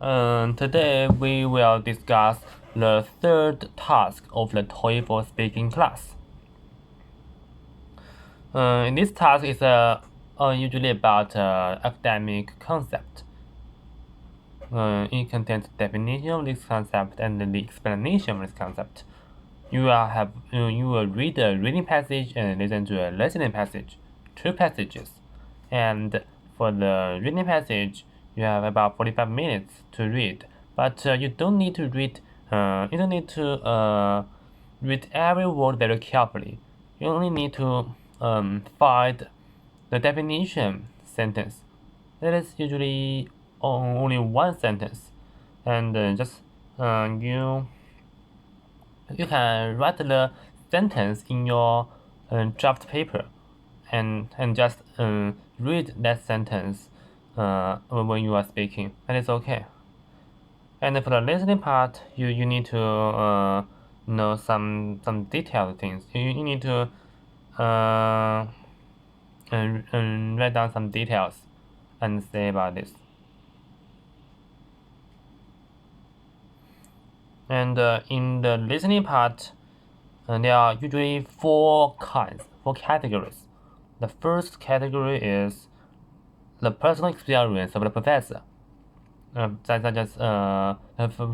Today we will discuss the third task of the TOEFL speaking class. This task is usually about academic concept. It contains definition of this concept and the explanation of this concept. You will read a reading passage and listen to a listening passage, 2 passages, and for the reading passage you have about 45 minutes to read. But you don't need to read. You don't need to read every word very carefully. You only need to find the definition sentence. That is usually only one sentence, and just you can write the sentence in your draft paper, and just read that sentence when you are speaking, and it's okay. And for the listening part, you need to know some detailed things. You need to write down some details and say about this. And in the listening part, there are usually 4 categories. The first category is the personal experience of the professor. Such as the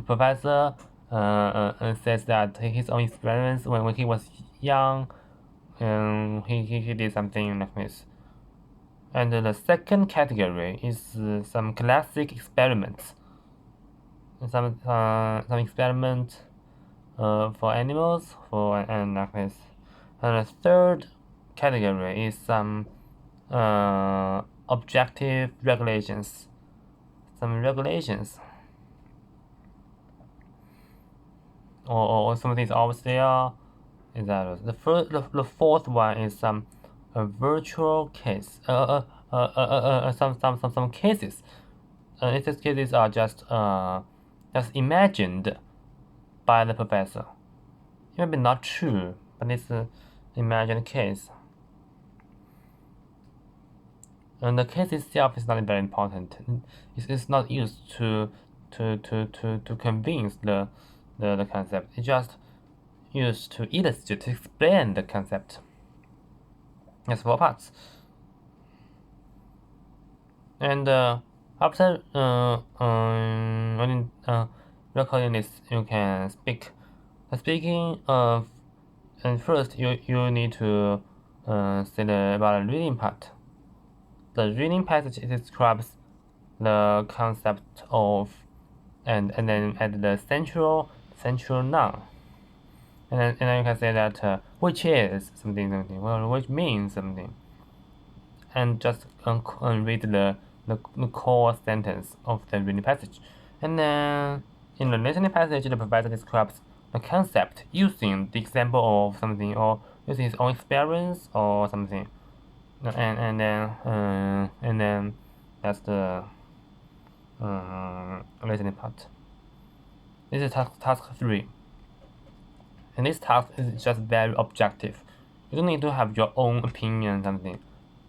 professor says that his own experience when he was young, he did something like this. And the second category is some classic experiments. Some experiments for animals, and like this. And the third category is some objective regulations. Some regulations, or something is always there. Is that the fourth one is some virtual case. Some cases. These cases are just imagined by the professor. It may be not true, but it's an imagined case. And the case itself is not very important. It's not used to convince the concept. It's just used to illustrate, to explain the concept. That's 4 parts. And after recording this, you can speak. The speaking and first you need to say about the reading part. The reading passage describes the concept of and then add the central noun. And then you can say that which is something, well, which means something, and just read the core sentence of the reading passage. And then in the listening passage, the professor describes the concept using the example of something, or using his own experience or something. And then that's the listening part. This is task 3. And this task is just very objective. You don't need to have your own opinion something. In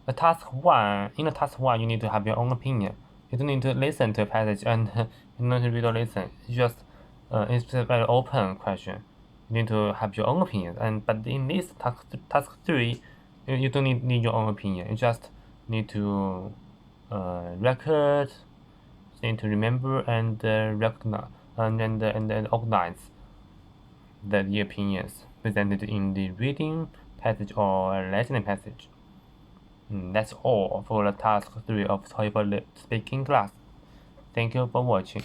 the task 1, you need to have your own opinion. You don't need to listen to a passage and you don't need to read or listen. It's a very open question. You need to have your own opinion. But in this task 3, you don't need your own opinion. You just need to record, need to remember and recognize and organize the opinions presented in the reading passage or listening passage. That's all for the task 3 of TOEFL speaking class. Thank you for watching.